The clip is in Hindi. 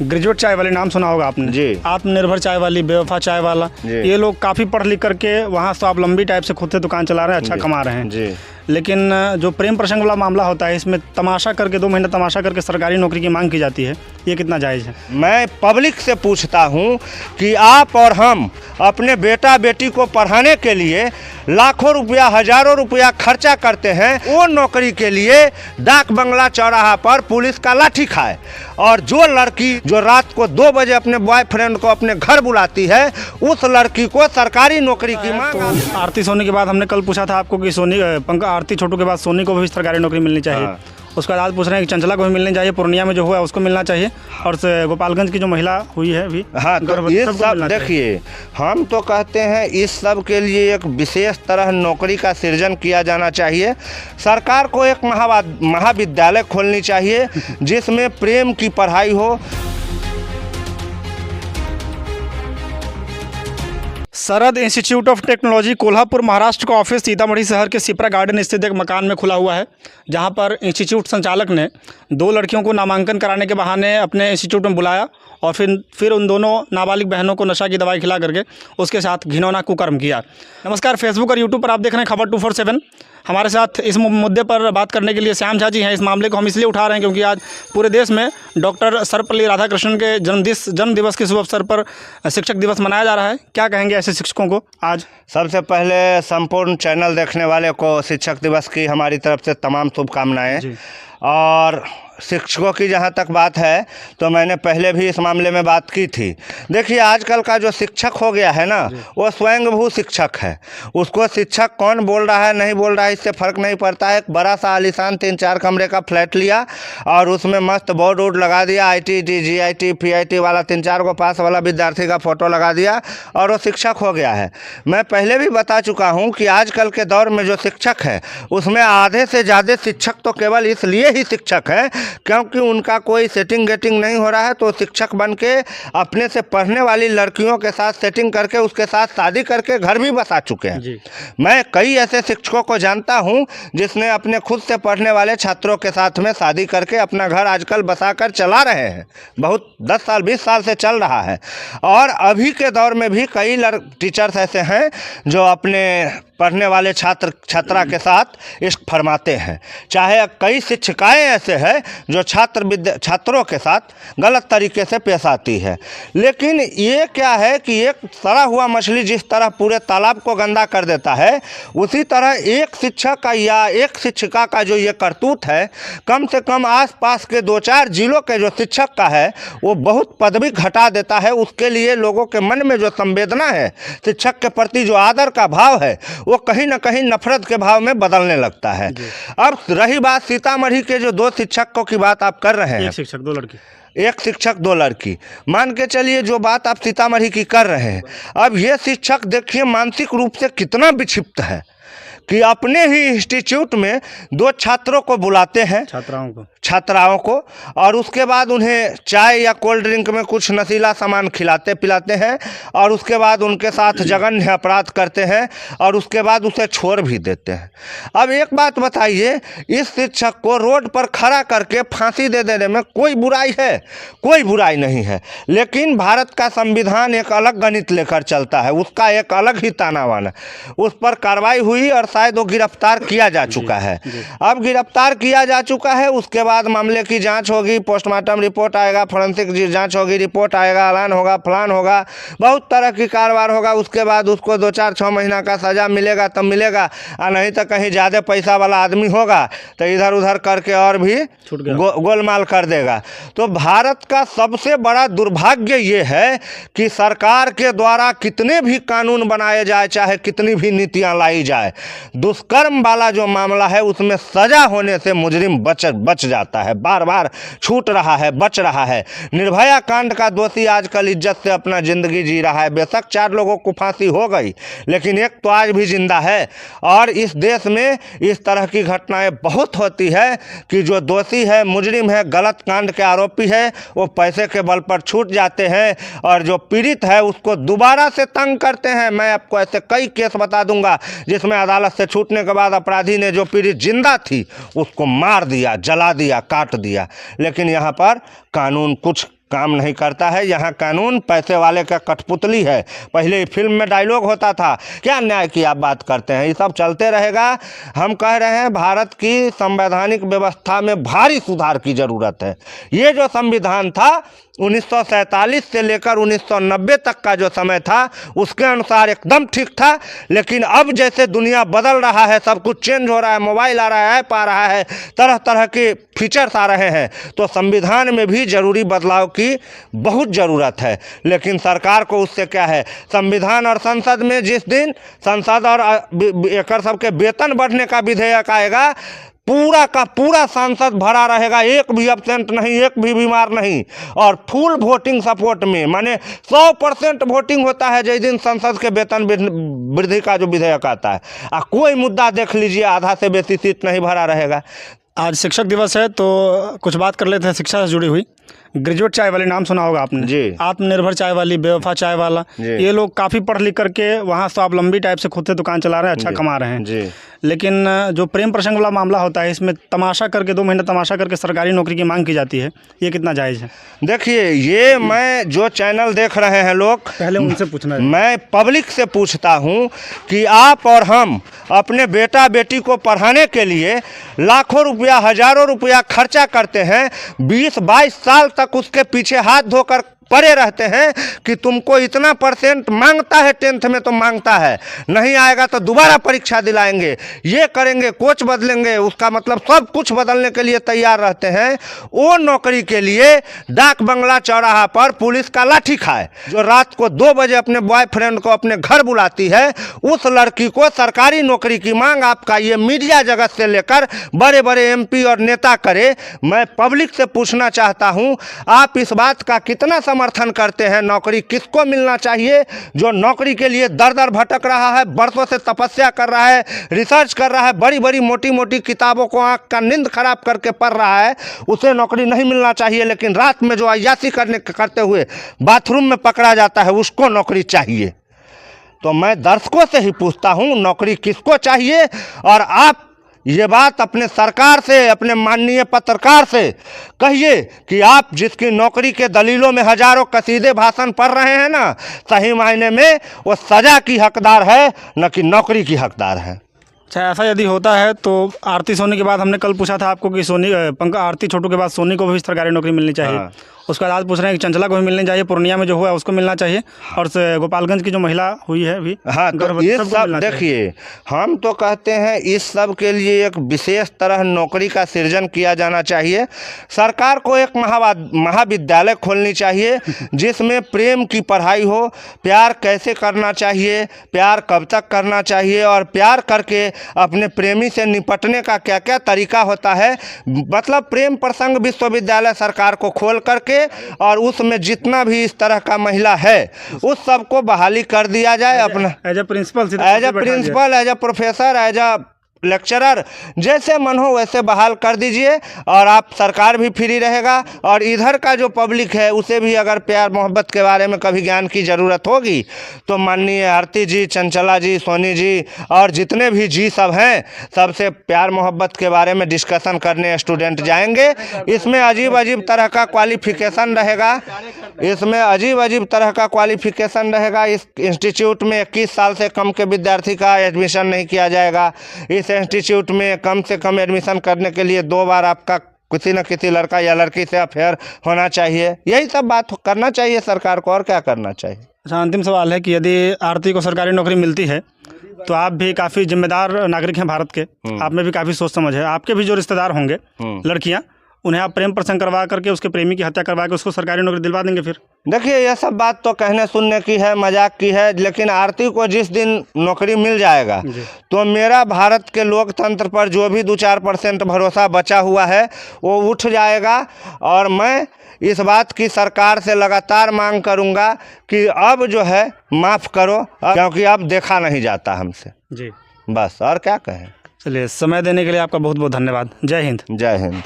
ग्रेजुएट चाय वाले नाम सुना होगा आपने जी। आत्मनिर्भर चाय वाली, बेवफा चाय वाला, ये लोग काफ़ी पढ़ लिख करके वहाँ स्वावलंबी टाइप से खुद से दुकान चला रहे हैं, अच्छा कमा रहे हैं जी। लेकिन जो प्रेम प्रसंग वाला मामला होता है, इसमें तमाशा करके 2 महीने तमाशा करके सरकारी नौकरी की मांग की जाती है, ये कितना जायज़ है? मैं पब्लिक से पूछता हूँ कि आप और हम अपने बेटा बेटी को पढ़ाने के लिए लाखों रुपया, हजारों रुपया खर्चा करते हैं, वो नौकरी के लिए डाक बंगला चौराहा पर पुलिस का लाठी खाए, और जो लड़की जो रात को 2 बजे अपने बॉयफ्रेंड को अपने घर बुलाती है, उस लड़की को सरकारी नौकरी की मांग। तो आरती सोनी के बाद हमने कल पूछा था आपको कि सोनी आरती छोटू के बाद सोनी को भी सरकारी नौकरी मिलनी चाहिए। हाँ। उसके बाद आज पूछ रहे हैं कि चंचला को भी मिलनी चाहिए, पूर्णिया में जो हुआ है उसको मिलना चाहिए, और गोपालगंज की जो महिला हुई है अभी। हाँ, तो ये सब देखिए, हम तो कहते हैं इस सब के लिए एक विशेष तरह नौकरी का सृजन किया जाना चाहिए। सरकार को एक महाविद्यालय खोलनी चाहिए जिसमें प्रेम की पढ़ाई हो। सरद institute of technology Kolhapur Maharashtra का ऑफिस सीतामढ़ी शहर के सिपरा गार्डन स्थित एक मकान में खुला हुआ है, जहां पर इंस्टीट्यूट संचालक ने 2 लड़कियों को नामांकन कराने के बहाने अपने इंस्टीट्यूट में बुलाया और फिर उन दोनों नाबालिग बहनों को नशा की दवाई खिला करके उसके साथ घिनौना कुकर्म किया। नमस्कार, फेसबुक और यूट्यूब पर आप देख रहे हैं खबर 247। हमारे साथ इस मुद्दे पर बात करने के लिए श्याम झा जी हैं। इस मामले को हम इसलिए उठा रहे हैं क्योंकि आज पूरे देश में डॉक्टर सर्वपल्ली राधाकृष्णन के जन्म दिवस के शुभ अवसर पर शिक्षक दिवस मनाया जा रहा है। क्या कहेंगे ऐसे शिक्षकों को आज? सबसे पहले संपूर्ण चैनल देखने वाले को शिक्षक दिवस की हमारी तरफ से तमाम शुभकामनाएं। और शिक्षकों की जहाँ तक बात है तो मैंने पहले भी इस मामले में बात की थी। देखिए, आजकल का जो शिक्षक हो गया है ना, वो स्वयंभू शिक्षक है। उसको शिक्षक कौन बोल रहा है नहीं बोल रहा है इससे फ़र्क नहीं पड़ता है। एक बड़ा सा आलीशान 3-4 कमरे का फ्लैट लिया और उसमें मस्त बोर्ड वोर्ड लगा दिया, IIT GIT PIT वाला 3-4 को पास वाला विद्यार्थी का फ़ोटो लगा दिया और वो शिक्षक हो गया है। मैं पहले भी बता चुका हूँ कि आजकल के दौर में जो शिक्षक है उसमें आधे से ज़्यादा शिक्षक तो केवल इसलिए ही शिक्षक है क्योंकि उनका कोई सेटिंग गेटिंग नहीं हो रहा है, तो शिक्षक बन के अपने से पढ़ने वाली लड़कियों के साथ सेटिंग करके उसके साथ शादी करके घर भी बसा चुके हैं। मैं कई ऐसे शिक्षकों को जानता हूं जिसने अपने खुद से पढ़ने वाले छात्रों के साथ में शादी करके अपना घर आजकल बसाकर चला रहे हैं। बहुत 10 साल 20 साल से चल रहा है। और अभी के दौर में भी कई टीचर्स ऐसे हैं जो अपने पढ़ने वाले छात्रा के साथ इश्क फरमाते हैं। चाहे कई शिक्षिकाएं ऐसे हैं जो छात्रों के साथ गलत तरीके से पेश आती है। लेकिन ये क्या है कि एक सड़ा हुआ मछली जिस तरह पूरे तालाब को गंदा कर देता है, उसी तरह एक शिक्षक का या एक शिक्षिका का जो ये करतूत है, कम से कम आसपास के 2-4 जिलों के जो शिक्षक का है वो बहुत पदवी घटा देता है। उसके लिए लोगों के मन में जो संवेदना है, शिक्षक के प्रति जो आदर का भाव है, वो कहीं ना कहीं नफरत के भाव में बदलने लगता है। अब रही बात सीतामढ़ी के जो 2 शिक्षकों की बात आप कर रहे हैं, एक शिक्षक 2 लड़की, एक शिक्षक 2 लड़की, मान के चलिए जो बात आप सीतामढ़ी की कर रहे हैं। अब ये शिक्षक देखिए मानसिक रूप से कितना विक्षिप्त है कि अपने ही इंस्टीट्यूट में 2 छात्रों को बुलाते हैं, छात्राओं को, और उसके बाद उन्हें चाय या कोल्ड ड्रिंक में कुछ नशीला सामान खिलाते पिलाते हैं और उसके बाद उनके साथ जघन्य अपराध करते हैं और उसके बाद उसे छोड़ भी देते हैं। अब एक बात बताइए, इस शिक्षक को रोड पर खड़ा करके फांसी दे देने में कोई बुराई है? कोई बुराई नहीं है। लेकिन भारत का संविधान एक अलग गणित लेकर चलता है, उसका एक अलग ही ताना बाना। उस पर कार्रवाई हुई और शायद वो गिरफ्तार किया जा चुका है। अब गिरफ्तार किया जा चुका है, उसके बाद मामले की जांच होगी, पोस्टमार्टम रिपोर्ट आएगा, फोरेंसिक जांच होगी, रिपोर्ट आएगा, ऐलान होगा, फलान होगा, बहुत तरह की कारोबार होगा। उसके बाद उसको 2-4-6 महीना का सजा मिलेगा तब मिलेगा, और नहीं तो कहीं ज़्यादा पैसा वाला आदमी होगा तो इधर उधर करके और भी गोलमाल कर देगा। तो भारत का सबसे बड़ा दुर्भाग्य ये है कि सरकार के द्वारा कितने भी कानून बनाए जाए, चाहे कितनी भी नीतियाँ लाई जाए, दुष्कर्म वाला जो मामला है उसमें सजा होने से मुजरिम बच जाता है, बार बार छूट रहा है, बच रहा है। निर्भया कांड का दोषी आजकल इज्जत से अपना जिंदगी जी रहा है। बेशक 4 लोगों को फांसी हो गई, लेकिन एक तो आज भी जिंदा है। और इस देश में इस तरह की घटनाएं बहुत होती है कि जो दोषी है, मुजरिम है, गलत कांड के आरोपी है, वो पैसे के बल पर छूट जाते हैं और जो पीड़ित है उसको दोबारा से तंग करते हैं। मैं आपको ऐसे कई केस बता दूंगा जिसमें अदालत से छूटने के बाद अपराधी ने जो पीड़ित जिंदा थी उसको मार दिया, जला दिया, काट दिया। लेकिन यहाँ पर कानून कुछ काम नहीं करता है। यहाँ कानून पैसे वाले का कठपुतली है। पहले फिल्म में डायलॉग होता था, क्या न्याय की आप बात करते हैं, ये सब चलते रहेगा। हम कह रहे हैं भारत की संवैधानिक व्यवस्था में भारी सुधार की ज़रूरत है। ये जो संविधान था 1947 से लेकर 1990 तक का जो समय था उसके अनुसार एकदम ठीक था, लेकिन अब जैसे दुनिया बदल रहा है, सब कुछ चेंज हो रहा है, मोबाइल आ रहा है, ऐप आ रहा है, तरह तरह के फीचर्स आ रहे हैं, तो संविधान में भी ज़रूरी बदलाव की बहुत ज़रूरत है। लेकिन सरकार को उससे क्या है, संविधान और संसद में जिस दिन संसद और एक सबके वेतन बढ़ने का विधेयक आएगा, पूरा का पूरा सांसद भरा रहेगा, एक भी एब्सेंट नहीं, एक भी बीमार नहीं, और फुल वोटिंग सपोर्ट में, माने 100% वोटिंग होता है जिस दिन संसद के वेतन वृद्धि का जो विधेयक आता है। कोई मुद्दा देख लीजिए, आधा से बेसी सीट नहीं भरा रहेगा। आज शिक्षक दिवस है तो कुछ बात कर लेते हैं शिक्षा से जुड़ी हुई। ग्रेजुएट चाय वाली नाम सुना होगा आपने जी। आत्मनिर्भर चाय वाली, बेवफा चाय वाला, ये लोग काफ़ी पढ़ लिख करके वहाँ स्वावलंबी टाइप से खुद से दुकान चला रहे हैं, अच्छा कमा रहे हैं जी। लेकिन जो प्रेम प्रसंग वाला मामला होता है, इसमें तमाशा करके 2 महीने तमाशा करके सरकारी नौकरी की मांग की जाती है, ये कितना जायज़ है? देखिए, ये मैं जो चैनल देख रहे हैं लोग, पहले उनसे पूछना है। मैं पब्लिक से पूछता हूँ कि आप और हम अपने बेटा बेटी को पढ़ाने के लिए लाखों रुपया, हजारों रुपया खर्चा करते हैं, 20-22 साल तक उसके पीछे हाथ धोकर पड़े रहते हैं कि तुमको इतना % मांगता है, 10th में तो मांगता है, नहीं आएगा तो दोबारा परीक्षा दिलाएंगे, ये करेंगे, कोच बदलेंगे, उसका मतलब सब कुछ बदलने के लिए तैयार रहते हैं। वो नौकरी के लिए डाक बंगला चौराहा पर पुलिस का लाठी खाए, जो रात को 2 बजे अपने बॉयफ्रेंड को अपने घर बुलाती है, उस लड़की को सरकारी नौकरी की मांग आपका ये मीडिया जगत से लेकर बड़े बड़े MP और नेता करे। मैं पब्लिक से पूछना चाहता हूँ, आप इस बात का कितना समर्थन करते हैं? नौकरी किसको मिलना चाहिए? जो नौकरी के लिए दर दर भटक रहा है, बरसों से तपस्या कर रहा है, रिसर्च कर रहा है, बड़ी बड़ी मोटी मोटी किताबों को आंख का नींद खराब करके पढ़ रहा है, उसे नौकरी नहीं मिलना चाहिए। लेकिन रात में जो अय्याशी करते हुए बाथरूम में पकड़ा जाता है, उसको नौकरी चाहिए। तो मैं दर्शकों से ही पूछता हूँ, नौकरी किसको चाहिए? और आप ये बात अपने सरकार से, अपने माननीय पत्रकार से कहिए कि आप जिसकी नौकरी के दलीलों में हजारों कसीदे भाषण पढ़ रहे हैं ना, सही मायने में वो सज़ा की हकदार है, न कि नौकरी की हकदार है। अच्छा, ऐसा यदि होता है तो आरती सोनी के बाद हमने कल पूछा था आपको कि आरती छोटू के बाद सोनी को भी सरकारी नौकरी मिलनी चाहिए। हाँ। उसके बाद आज पूछ रहे हैं कि चंचला को भी मिलनी चाहिए, पूर्णिया में जो हुआ है उसको मिलना चाहिए, और गोपालगंज की जो महिला हुई है अभी, हाँ, तो ये सब देखिए, हम तो कहते हैं इस सब के लिए एक विशेष तरह नौकरी का सृजन किया जाना चाहिए। सरकार को एक महाविद्यालय खोलनी चाहिए जिसमें प्रेम की पढ़ाई हो, प्यार कैसे करना चाहिए, प्यार कब तक करना चाहिए, और प्यार करके अपने प्रेमी से निपटने का क्या क्या तरीका होता है, मतलब प्रेम प्रसंग विश्वविद्यालय सरकार को खोल करके, और उसमें जितना भी इस तरह का महिला है उस सबको बहाली कर दिया जाए। अपना as a principal, as a professor, as a lecturer, जैसे मन हो वैसे बहाल कर दीजिए, और आप सरकार भी फ्री रहेगा, और इधर का जो पब्लिक है उसे भी अगर प्यार मोहब्बत के बारे में कभी ज्ञान की ज़रूरत होगी तो माननीय आरती जी, चंचला जी, सोनी जी और जितने भी जी सब हैं, सबसे प्यार मोहब्बत के बारे में डिस्कशन करने स्टूडेंट जाएंगे। इसमें अजीब अजीब तरह का क्वालिफिकेशन रहेगा, इसमें अजीब अजीब तरह का क्वालिफिकेशन रहेगा। इस इंस्टीट्यूट में 21 साल से कम के विद्यार्थी का एडमिशन नहीं किया जाएगा। इस इंस्टीट्यूट में कम से कम एडमिशन करने के लिए 2 बार आपका किसी न किसी लड़का या लड़की से अफेयर होना चाहिए। यही सब बात करना चाहिए सरकार को, और क्या करना चाहिए। अच्छा, अंतिम सवाल है कि यदि आरती को सरकारी नौकरी मिलती है तो आप भी काफ़ी जिम्मेदार नागरिक हैं भारत के, आप में भी काफ़ी सोच समझ है, आपके भी जो रिश्तेदार होंगे लड़कियाँ, उन्हें आप प्रेम प्रसंग करवा करके उसके प्रेमी की हत्या करवा के उसको सरकारी नौकरी दिलवा देंगे फिर? देखिए, यह सब बात तो कहने सुनने की है, मजाक की है, लेकिन आरती को जिस दिन नौकरी मिल जाएगा तो मेरा भारत के लोकतंत्र पर जो भी 2-4% भरोसा बचा हुआ है वो उठ जाएगा। और मैं इस बात की सरकार से लगातार मांग करूंगा कि अब जो है माफ़ करो, क्योंकि अब देखा नहीं जाता हमसे जी। बस, और क्या कहें। चलिए, समय देने के लिए आपका बहुत बहुत धन्यवाद। जय हिंद। जय हिंद।